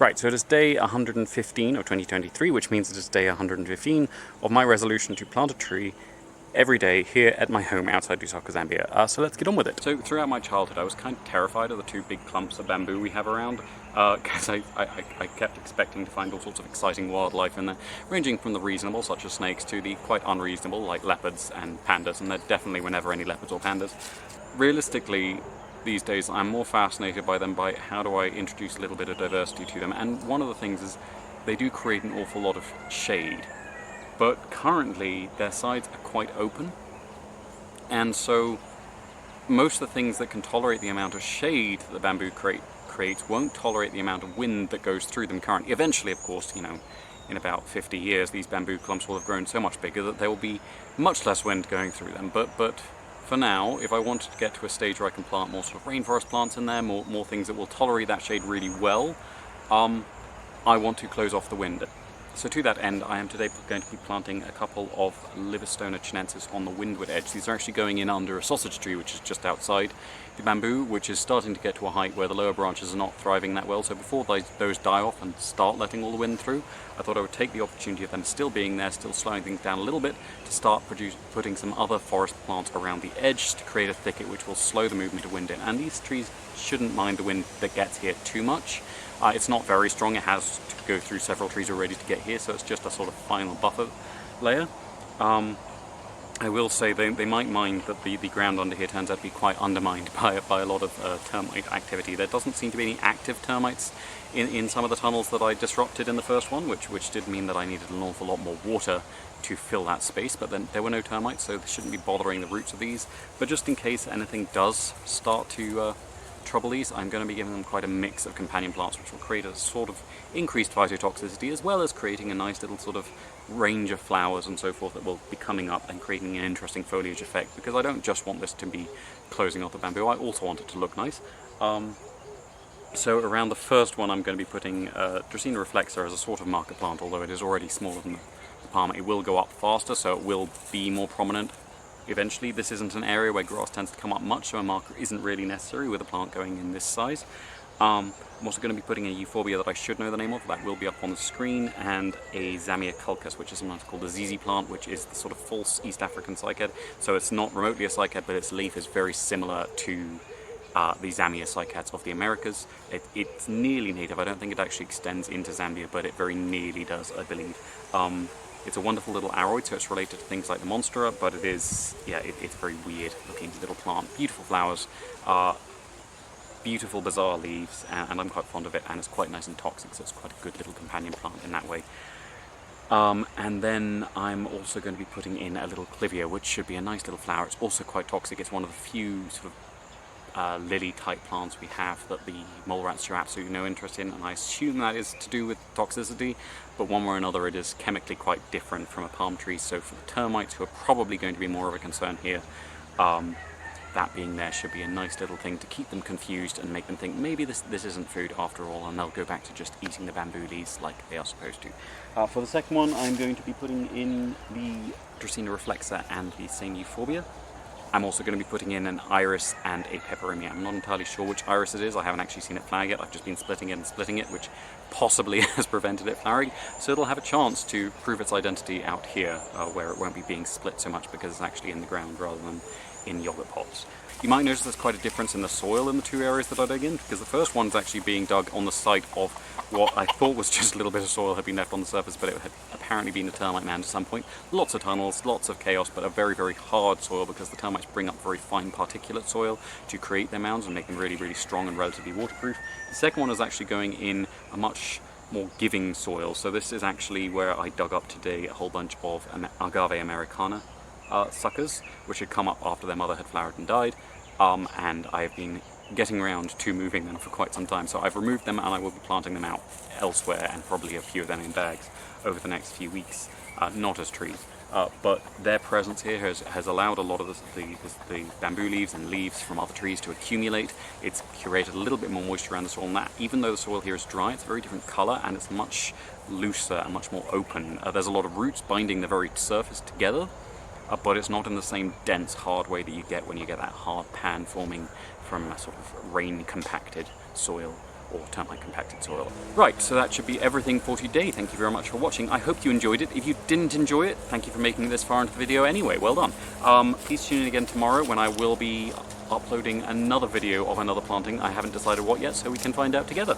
Right, so it is day 115 of 2023, which means it is day 115 of my resolution to plant a tree every day here at my home outside Lusaka, Zambia. So let's get on with it. So throughout my childhood I was kind of terrified of the two big clumps of bamboo we have around, because I kept expecting to find all sorts of exciting wildlife in there, ranging from the reasonable, such as snakes, to the quite unreasonable, like leopards and pandas, and there definitely were never any leopards or pandas. Realistically, these days I'm more fascinated by them by how do I introduce a little bit of diversity to them, and one of the things is they do create an awful lot of shade, but currently their sides are quite open, and so most of the things that can tolerate the amount of shade that the bamboo creates won't tolerate the amount of wind that goes through them currently. Eventually, of course, you know, in about 50 years these bamboo clumps will have grown so much bigger that there will be much less wind going through them, but for now, if I wanted to get to a stage where I can plant more sort of rainforest plants in there, more things that will tolerate that shade really well, I want to close off the wind. So to that end, I am today going to be planting a couple of Livistona chinensis on the windward edge. These are actually going in under a sausage tree, which is just outside the bamboo, which is starting to get to a height where the lower branches are not thriving that well. So before those die off and start letting all the wind through, I thought I would take the opportunity of them still being there, still slowing things down a little bit, to start putting some other forest plants around the edge to create a thicket which will slow the movement of wind in. And these trees shouldn't mind the wind that gets here too much. It's not very strong, it has to go through several trees already to get here, so it's just a sort of final buffer layer. I will say they might mind that the ground under here turns out to be quite undermined by a lot of termite activity. There doesn't seem to be any active termites in some of the tunnels that I disrupted in the first one, which did mean that I needed an awful lot more water to fill that space, but then there were no termites, so they shouldn't be bothering the roots of these. But just in case anything does start to trouble these, I'm going to be giving them quite a mix of companion plants which will create a sort of increased phytotoxicity, as well as creating a nice little sort of range of flowers and so forth that will be coming up and creating an interesting foliage effect, because I don't just want this to be closing off the bamboo, I also want it to look nice. So around the first one I'm going to be putting Dracena reflexa as a sort of marker plant, although it is already smaller than the palm. It will go up faster, so it will be more prominent eventually. This isn't an area where grass tends to come up much, so a marker isn't really necessary with a plant going in this size. I'm also going to be putting a euphorbia that I should know the name of, that will be up on the screen, and a Zamia culcas, which is sometimes called a zizi plant, which is the sort of false East African cycad. So it's not remotely a cycad, but its leaf is very similar to the Zamia cycads of the Americas. It's nearly native. I don't think it actually extends into Zambia, but it very nearly does, I believe. It's a wonderful little aroid, so it's related to things like the monstera, but it is, yeah, it's a very weird looking little plant. Beautiful flowers, beautiful bizarre leaves, and I'm quite fond of it, and it's quite nice and toxic, so it's quite a good little companion plant in that way. And then I'm also going to be putting in a little clivia, which should be a nice little flower. It's also quite toxic. It's one of the few sort of lily type plants we have that the mole rats show absolutely no interest in, and I assume that is to do with toxicity, but one way or another it is chemically quite different from a palm tree. So for the termites, who are probably going to be more of a concern here, that being there should be a nice little thing to keep them confused and make them think maybe this isn't food after all, and they'll go back to just eating the bamboo leaves like they are supposed to. For the second one, I'm going to be putting in the Dracena reflexa and the same euphorbia. I'm also going to be putting in an iris and a peperomia. I'm not entirely sure which iris it is. I haven't actually seen it flower yet. I've just been splitting it and splitting it, which possibly has prevented it flowering. So it'll have a chance to prove its identity out here, where it won't be being split so much because it's actually in the ground rather than in yogurt pots. You might notice there's quite a difference in the soil in the two areas that I dug in, because the first one's actually being dug on the site of what I thought was just a little bit of soil had been left on the surface, but it had apparently been a termite mound at some point. Lots of tunnels, lots of chaos, but a very, very hard soil, because the termites bring up very fine particulate soil to create their mounds and make them really, really strong and relatively waterproof. The second one is actually going in a much more giving soil. So this is actually where I dug up today a whole bunch of Agave americana suckers, which had come up after their mother had flowered and died, and I have been getting around to moving them for quite some time. So I've removed them and I will be planting them out elsewhere, and probably a few of them in bags over the next few weeks, not as trees. But their presence here has allowed a lot of the bamboo leaves and leaves from other trees to accumulate. It's curated a little bit more moisture around the soil, and that, even though the soil here is dry, it's a very different colour and it's much looser and much more open. There's a lot of roots binding the very surface together, but it's not in the same dense, hard way that you get when you get that hard pan forming from a sort of rain-compacted soil. or termite compacted soil. Right, so that should be everything for today. Thank you very much for watching. I hope you enjoyed it. If you didn't enjoy it, thank you for making it this far into the video anyway. Well done. Please tune in again tomorrow when I will be uploading another video of another planting. I haven't decided what yet, so we can find out together.